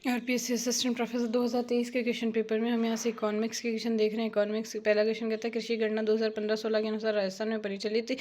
RPSC assistant professor 2023 के question paper में हम यहाँ से इकोनॉमिक्स के क्वेश्चन देख रहे हैं। इकोनॉमिक्स पहला क्वेश्चन कहता है कृषि गणना 2015-16 के अनुसार राजस्थान में परिचालित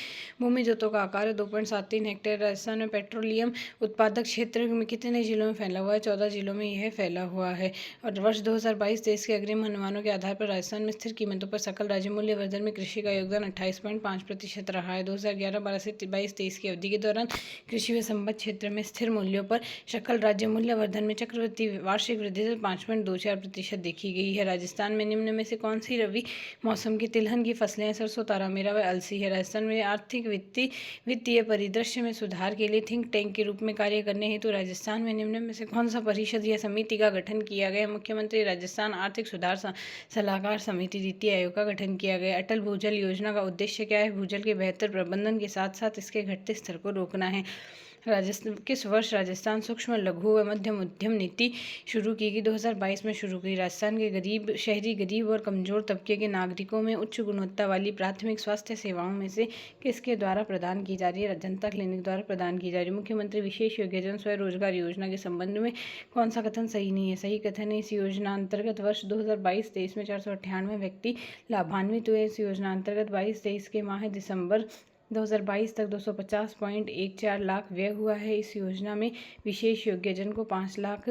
भूमि जोतों का आकार है 2.73 हेक्टेयर। राजस्थान में पेट्रोलियम उत्पादक क्षेत्र में कितने जिलों में फैला हुआ है? 14 जिलों में यह फैला हुआ है। और वर्ष 2022-23 के अग्रिम अनुमानों के आधार पर राजस्थान में स्थिर कीमतों पर सकल राज्य मूल्य वर्धन में कृषि का योगदान 28.5% रहा है। 2011-12 से 22-23 की अवधि के दौरान कृषि व संबद्ध क्षेत्र में स्थिर मूल्यों पर सकल राज्य मूल्य वर्धन में चक्रवृद्धि वार्षिक वृद्धि से 5.24% देखी गई है। राजस्थान में निम्न में से कौन सी रबी मौसम की तिलहन की फसलें हैं? सरसों, तारामीरा व अलसी है। राजस्थान में आर्थिक वित्तीय परिदृश्य में सुधार के लिए थिंक टैंक के रूप में कार्य करने हेतु राजस्थान में निम्न में से कौन सा परिषद या समिति का गठन किया गया? मुख्यमंत्री राजस्थान आर्थिक सुधार सलाहकार समिति नीति आयोग का गठन किया गया। अटल भूजल योजना का उद्देश्य क्या है? भूजल के बेहतर प्रबंधन के साथ साथ इसके घटते स्तर को रोकना है। राजस्थान किस वर्ष राजस्थान सूक्ष्म लघु व मध्यम उद्यम नीति शुरू की गई? 2022 में शुरू की। राजस्थान के शहरी गरीब और कमजोर तबके के नागरिकों में उच्च गुणवत्ता वाली प्राथमिक स्वास्थ्य सेवाओं में से किसके द्वारा प्रदान की जा रही है? जनता क्लिनिक द्वारा प्रदान की जा रही है। मुख्यमंत्री विशेष योग्यजन स्वरोजगार योजना के संबंध में कौन सा कथन सही नहीं है? सही कथन है इस योजना अंतर्गत वर्ष 2022-23 में 498 व्यक्ति लाभान्वित हुए। इस योजना अंतर्गत 22-23 के माह दिसंबर 2022 तक 250.14 लाख व्यय हुआ है। इस योजना में विशेष योग्यजन को 5 लाख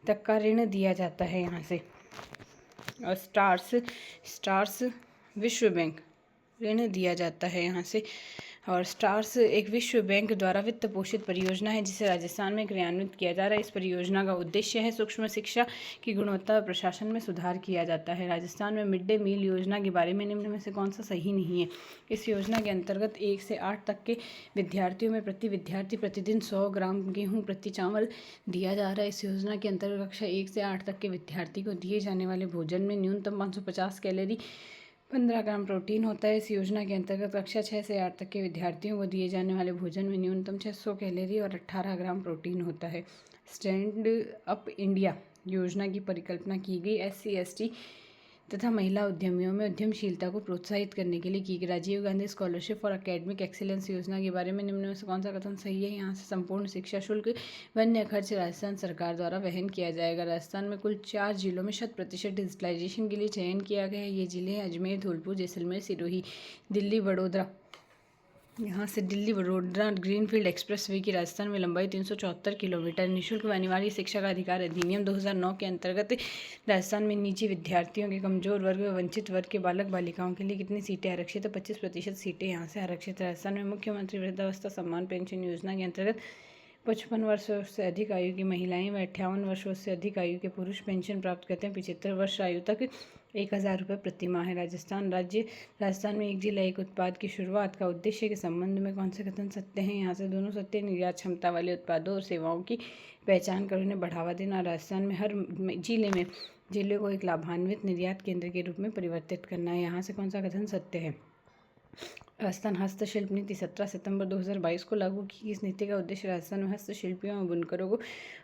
तक का ऋण दिया जाता है। यहाँ से और स्टार्स विश्व बैंक ऋण दिया जाता है यहाँ से। और स्टार्स एक विश्व बैंक द्वारा वित्त पोषित परियोजना है जिसे राजस्थान में क्रियान्वित किया जा रहा है। इस परियोजना का उद्देश्य है सूक्ष्म शिक्षा की गुणवत्ता और प्रशासन में सुधार किया जाता है। राजस्थान में मिड डे मील योजना के बारे में निम्न में से कौन सा सही नहीं है? इस योजना के अंतर्गत 1 से 8 तक के विद्यार्थियों में प्रति विद्यार्थी प्रतिदिन 100 ग्राम गेहूँ प्रति चावल दिया जा रहा है। इस योजना के अंतर्गत कक्षा 1 से 8 तक के विद्यार्थी को दिए जाने वाले भोजन में न्यूनतम 550 कैलोरी 15 ग्राम प्रोटीन होता है। इस योजना के अंतर्गत कक्षा 6 से 8 तक के विद्यार्थियों को दिए जाने वाले भोजन में न्यूनतम 600 कैलोरी और 18 ग्राम प्रोटीन होता है। स्टैंड अप इंडिया योजना की परिकल्पना की गई SC ST तथा महिला उद्यमियों में उद्यमशीलता को प्रोत्साहित करने के लिए की गई। Rajiv Gandhi scholarship for academic excellence योजना के बारे में निम्न में से कौन सा कथन सही है? यहाँ से संपूर्ण शिक्षा शुल्क वन्य खर्च राजस्थान सरकार द्वारा वहन किया जाएगा। राजस्थान में कुल 4 जिलों में 100% डिजिटलाइजेशन के लिए चयन किया गया है। ये जिले हैं अजमेर, धौलपुर, जैसलमेर, सिरोही, दिल्ली, वडोदरा। यहाँ से Delhi Vadodara greenfield express way की राजस्थान में लंबाई 374 किलोमीटर। निःशुल्क व अनिवार्य शिक्षा का अधिकार अधिनियम 2009 के अंतर्गत राजस्थान में निजी विद्यार्थियों के कमजोर वर्ग व वंचित वर्ग के बालक बालिकाओं के लिए कितनी सीटें आरक्षित है? 25% सीटें यहाँ से आरक्षित। राजस्थान में मुख्यमंत्री वृद्धावस्था सम्मान पेंशन योजना के अंतर्गत 55 वर्षों से अधिक आयु की महिलाएं व 58 वर्षों से अधिक आयु के पुरुष पेंशन प्राप्त करते हैं। 75 वर्ष आयु तक 1000 रुपये प्रति माह है। राजस्थान में एक जिला एक उत्पाद की शुरुआत का उद्देश्य के संबंध में कौन से कथन सत्य हैं? यहाँ से दोनों सत्य। निर्यात क्षमता वाले उत्पादों और सेवाओं की पहचान कर उन्हें बढ़ावा देना। राजस्थान में हर जिले को एक लाभान्वित निर्यात केंद्र के रूप में परिवर्तित करना है। यहाँ से कौन सा कथन सत्य है? राजस्थान हस्तशिल्प नीति 17 सितंबर 2022 को लागू की। इस नीति का उद्देश्य राजस्थान में हस्तशिल्पियों और बुनकरों को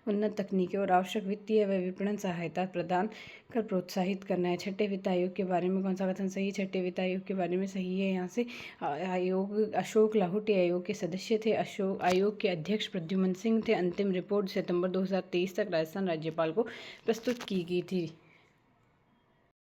उन्नत तकनीकें और आवश्यक वित्तीय व विपणन सहायता प्रदान कर प्रोत्साहित करना है। छठे वित्त आयोग के बारे में कौन सा कथन सही है? छठे वित्त आयोग के बारे में सही है। यहाँ से अशोक लाहोटी आयोग के सदस्य थे। आयोग के अध्यक्ष प्रद्युमन सिंह थे। अंतिम रिपोर्ट सितंबर 2023 तक राजस्थान राज्यपाल को प्रस्तुत की गई थी।